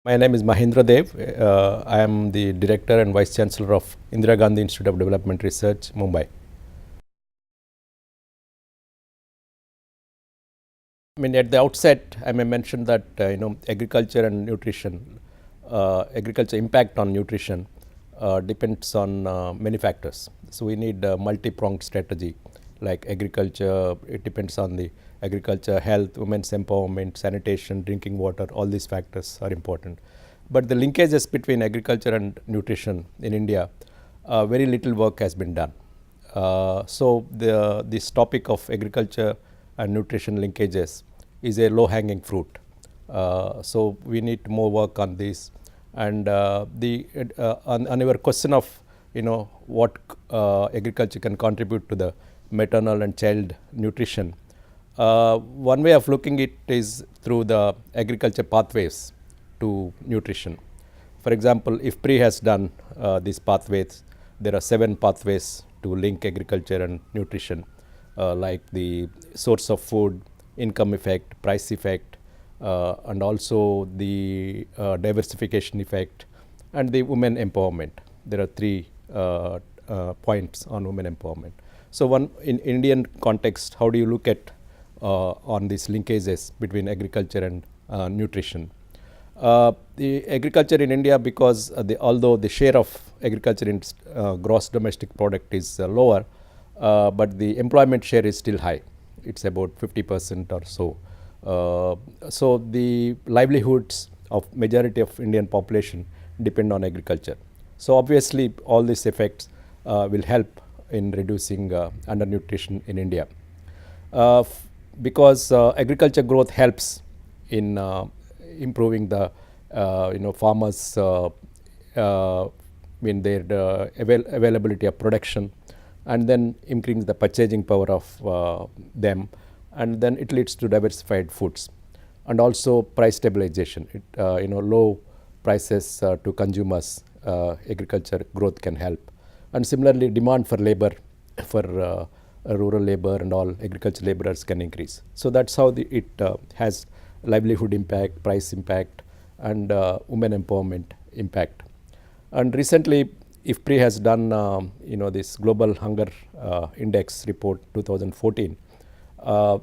My name is Mahendra Dev. I am the Director and Vice Chancellor of Indira Gandhi Institute of Development Research, Mumbai. At the outset, I may mention that agriculture and nutrition, agriculture impact on nutrition depends on many factors. So we need a multi-pronged strategy, like agriculture. It depends on the agriculture, health, women's empowerment, sanitation, drinking water. All these factors are important. But the linkages between agriculture and nutrition in India, very little work has been done. So this topic of agriculture and nutrition linkages is a low-hanging fruit. So we need more work on this. And on your question of what agriculture can contribute to the maternal and child nutrition, one way of looking it is through the agriculture pathways to nutrition. For example, IFPRI has done these pathways. There are 7 pathways to link agriculture and nutrition, like the source of food, income effect, price effect, and also the diversification effect, and the women empowerment. There are 3 points on women empowerment. So one in Indian context, how do you look at on these linkages between agriculture and nutrition? The agriculture in India, because although the share of agriculture in gross domestic product is lower, but the employment share is still high. It's about 50% or so. So the livelihoods of majority of Indian population depend on agriculture. So obviously all these effects will help in reducing undernutrition in India. Because agriculture growth helps in improving the farmers their availability of production, and then increasing the purchasing power of them, and then it leads to diversified foods and also price stabilization. Low prices to consumers, agriculture growth can help. And similarly, demand for labor, for rural labor and all agriculture laborers can increase. So that's how it has livelihood impact, price impact, and women empowerment impact. And recently, IFPRI has done this Global Hunger Index report 2014.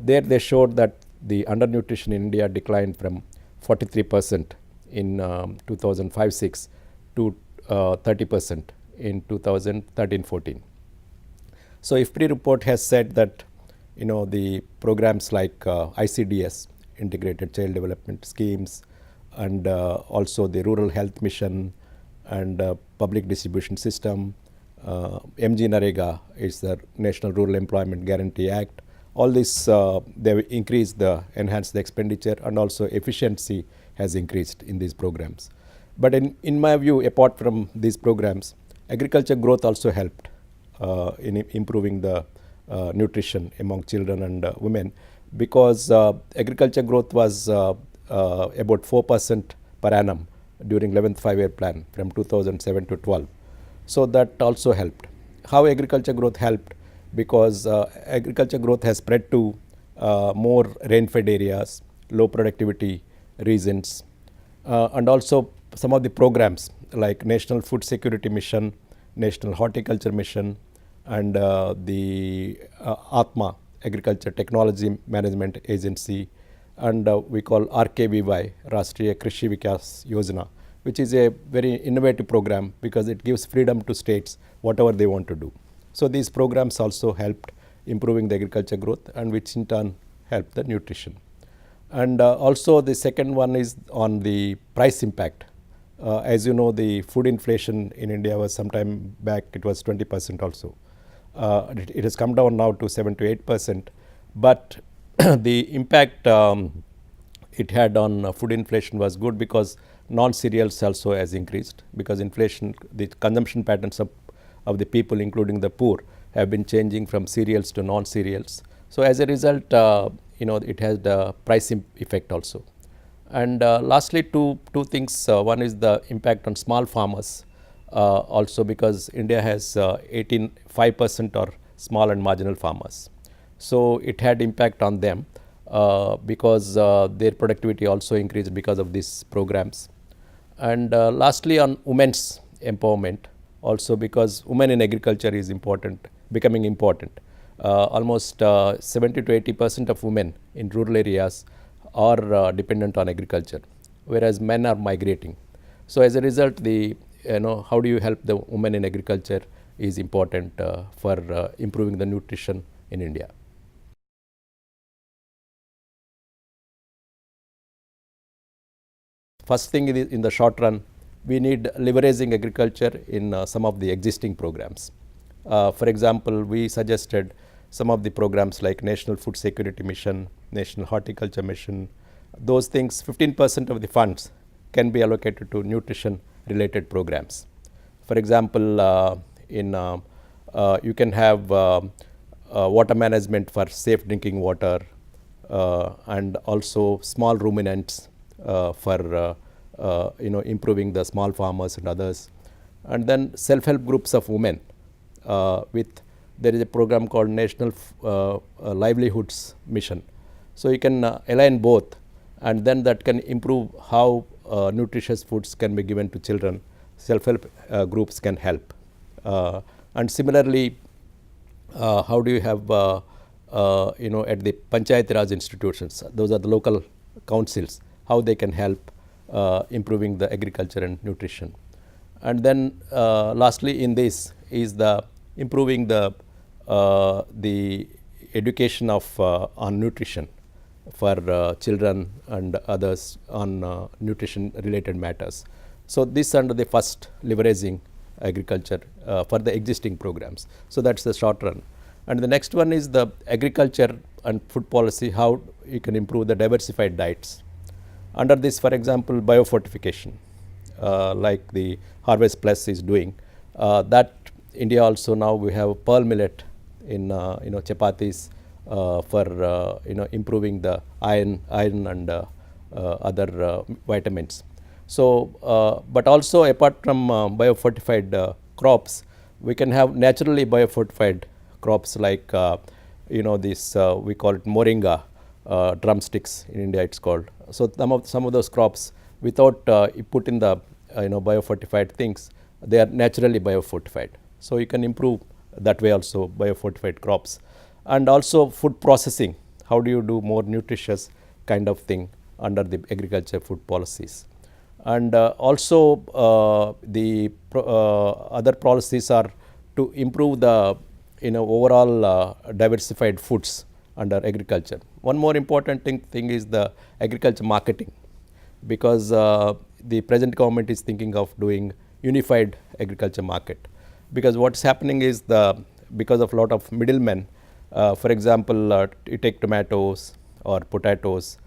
There they showed that the undernutrition in India declined from 43% in 2005-06 to 30% in 2013-14. So IFPRI report has said that the programs like ICDS, Integrated Child Development Schemes, and also the Rural Health Mission and Public Distribution System, MG Narega is the National Rural Employment Guarantee Act. All this they enhanced the expenditure, and also efficiency has increased in these programs. But in my view, apart from these programs, agriculture growth also helped in improving the nutrition among children and women, because agriculture growth was about 4% per annum during 11th five-year plan from 2007 to 12. So that also helped. How agriculture growth helped? Because agriculture growth has spread to more rain-fed areas, low productivity regions, and also some of the programs like National Food Security Mission, National Horticulture Mission, and the ATMA, Agriculture Technology Management Agency, and we call RKVY, Rashtriya Krishi Vikas Yojana, which is a very innovative program because it gives freedom to states whatever they want to do. So these programs also helped improving the agriculture growth, and which in turn helped the nutrition. And also the second one is on the price impact. As you know, the food inflation in India was some time back, it was 20% also. It has come down now to 7 to 8%, but the impact it had on food inflation was good, because non-cereals also has increased, because inflation, the consumption patterns of the people, including the poor, have been changing from cereals to non-cereals. So as a result, it has the price effect also. And lastly, two things. One is the impact on small farmers, also because India has 5% or small and marginal farmers. So it had impact on them because their productivity also increased because of these programs. And lastly, on women's empowerment, also because women in agriculture is important, becoming important. Almost 70 to 80% of women in rural areas are dependent on agriculture, whereas men are migrating. So as a result, the how do you help the women in agriculture is important for improving the nutrition in India. First thing is, in the short run, we need leveraging agriculture in some of the existing programs. For example, we suggested some of the programs like National Food Security Mission, National Horticulture Mission. Those things, 15% of the funds can be allocated to nutrition related programs. For example, you can have water management for safe drinking water, and also small ruminants for improving the small farmers and others. And then self-help groups of women there is a program called National Livelihoods Mission. So you can align both, and then that can improve how nutritious foods can be given to children. Self-help groups can help. And similarly, how do you have at the Panchayat Raj institutions, those are the local councils, how they can help improving the agriculture and nutrition. And then lastly in this is the improving the education of on nutrition for children and others on nutrition related matters. So this under the first leveraging agriculture for the existing programs. So that's the short run. And the next one is the agriculture and food policy, how you can improve the diversified diets. Under this, for example, biofortification, like the Harvest Plus is doing, that India also now we have pearl millet in chapatis for improving the iron and other vitamins. So, but also apart from biofortified crops, we can have naturally biofortified crops like this we call it moringa drumsticks in India it's called. So some of those crops without you put in the biofortified things, they are naturally biofortified. So you can improve that way also biofortified crops. And also food processing, how do you do more nutritious kind of thing under the agriculture food policies. And also the other policies are to improve the overall diversified foods under agriculture. One more important thing is the agriculture marketing, because the present government is thinking of doing unified agriculture market, because what's happening is because of a lot of middlemen, for example, you take tomatoes or potatoes,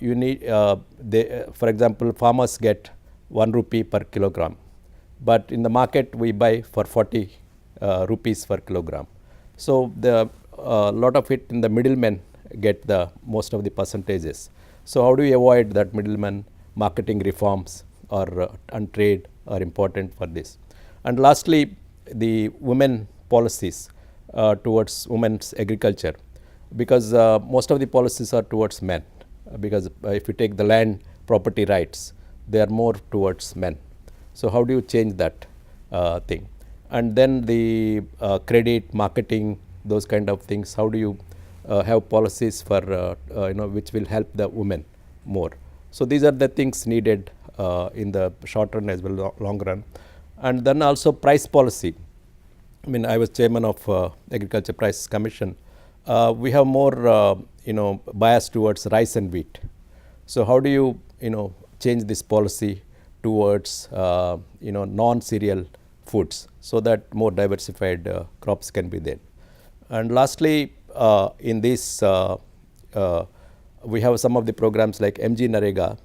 you need for example, farmers get 1 rupee per kilogram, but in the market we buy for 40 rupees per kilogram. So the lot of it in the middlemen get the most of the percentages. So how do we avoid that middleman? Marketing reforms or and trade are important for this. And lastly, the women policies towards women's agriculture, because most of the policies are towards men, because if you take the land property rights, they are more towards men. So how do you change that thing? And then the credit, marketing, those kind of things, how do you have policies for which will help the women more. So these are the things needed in the short run as well as long run. And then also price policy. I mean, I was chairman of Agriculture Price Commission. We have more bias towards rice and wheat. So how do you change this policy towards non-cereal foods, so that more diversified crops can be there. And lastly, in this we have some of the programs like MG Narega,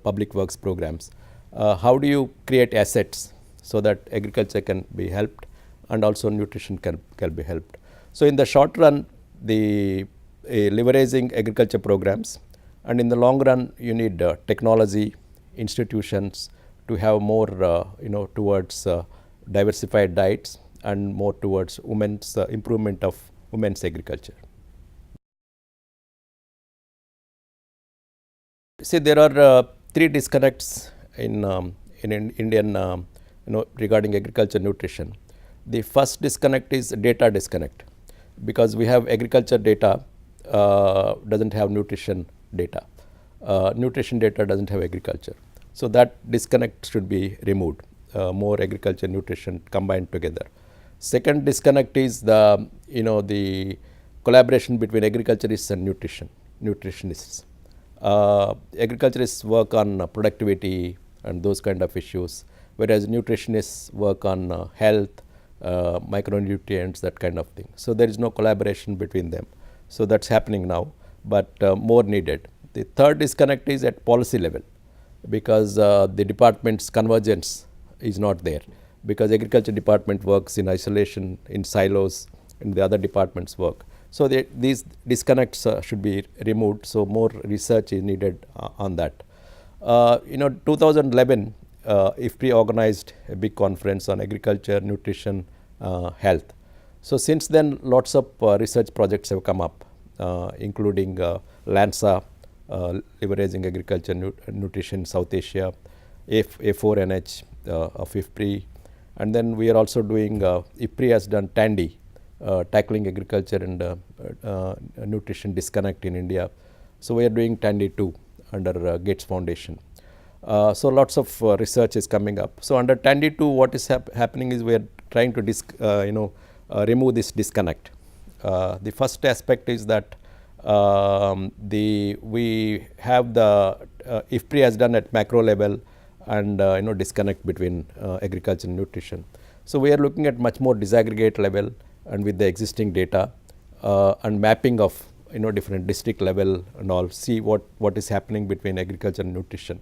public works programs. How do you create assets so that agriculture can be helped and also nutrition can be helped? So in the short run, the leveraging agriculture programs, and in the long run you need technology institutions to have more towards diversified diets and more towards women's improvement of women's agriculture. See, there are 3 disconnects in Indian regarding agriculture nutrition. The first disconnect is data disconnect, because we have agriculture data doesn't have nutrition data. Nutrition data doesn't have agriculture. So that disconnect should be removed. More agriculture nutrition combined together. Second disconnect is the collaboration between agriculturists and nutritionists. Agriculturists work on productivity and those kind of issues, whereas nutritionists work on health, micronutrients, that kind of thing. So there is no collaboration between them. So that's happening now, but more needed. The third disconnect is at policy level, because the department's convergence is not there, because agriculture department works in isolation, in silos, and the other departments work. So these disconnects should be removed. So more research is needed on that. 2011, IFPRI organized a big conference on agriculture, nutrition, health. So since then, lots of research projects have come up, including LANSA, leveraging agriculture nutrition in South Asia, A4NH of IFPRI, and then we are also doing, IFPRI has done TANDI, tackling agriculture and nutrition disconnect in India. So we are doing TANDI 2 under Gates Foundation. So lots of research is coming up. So under TANDI 2, what is happening is we are trying to remove this disconnect. The first aspect is that we have the IFPRI has done at macro level and disconnect between agriculture and nutrition. So we are looking at much more disaggregate level and with the existing data and mapping of different district level and all, see what is happening between agriculture and nutrition.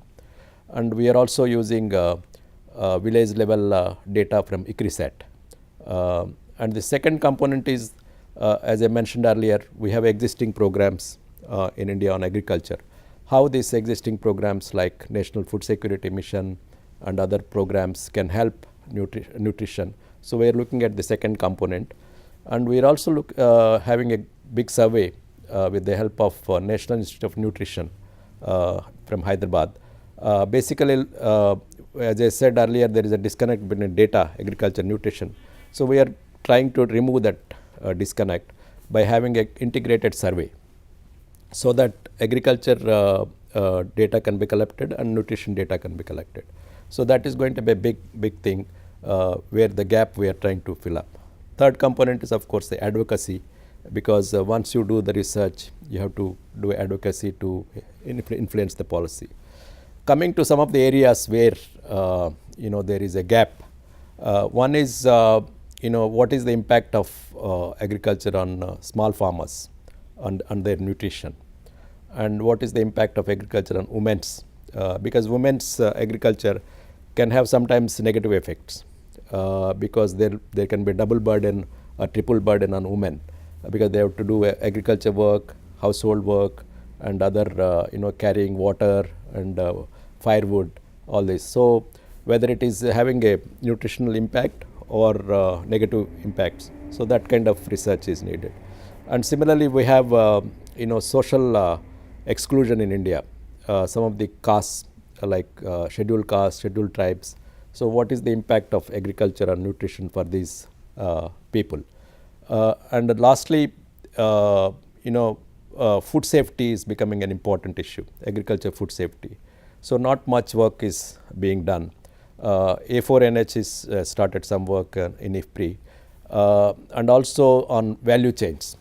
And we are also using village level data from ICRISAT. And the second component is, as I mentioned earlier, we have existing programs in India on agriculture. How these existing programs like National Food Security Mission and other programs can help nutrition. So we are looking at the second component, and we are also having a big survey with the help of National Institute of Nutrition from Hyderabad. Basically, as I said earlier, there is a disconnect between data, agriculture, nutrition. So we are trying to remove that disconnect by having an integrated survey, so that agriculture data can be collected and nutrition data can be collected. So that is going to be a big thing where the gap we are trying to fill up. Third component is, of course, the advocacy, because once you do the research, you have to do advocacy to influence the policy. Coming to some of the areas where there is a gap, one is what is the impact of agriculture on small farmers and their nutrition, and what is the impact of agriculture on women's, because women's agriculture can have sometimes negative effects, because there can be double burden or triple burden on women, because they have to do agriculture work, household work, and other carrying water and firewood, all this. So whether it is having a nutritional impact or negative impacts, so that kind of research is needed. And similarly, we have social exclusion in India. Some of the castes like scheduled castes, scheduled tribes. So what is the impact of agriculture and nutrition for these people? And lastly, food safety is becoming an important issue, agriculture food safety. So not much work is being done. A4NH is started some work in IFPRI, and also on value chains.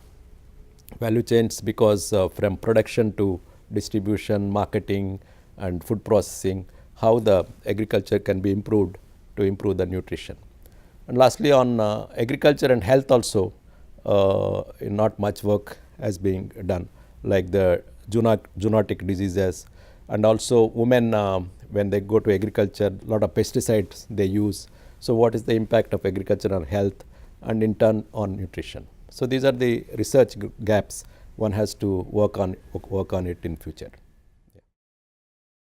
Value chains, because from production to distribution, marketing, and food processing, how the agriculture can be improved to improve the nutrition. And lastly, on agriculture and health also, not much work has been done, like the zoonotic diseases, and also women, when they go to agriculture, a lot of pesticides they use. So what is the impact of agriculture on health and in turn on nutrition? So these are the research gaps one has to work on it in future.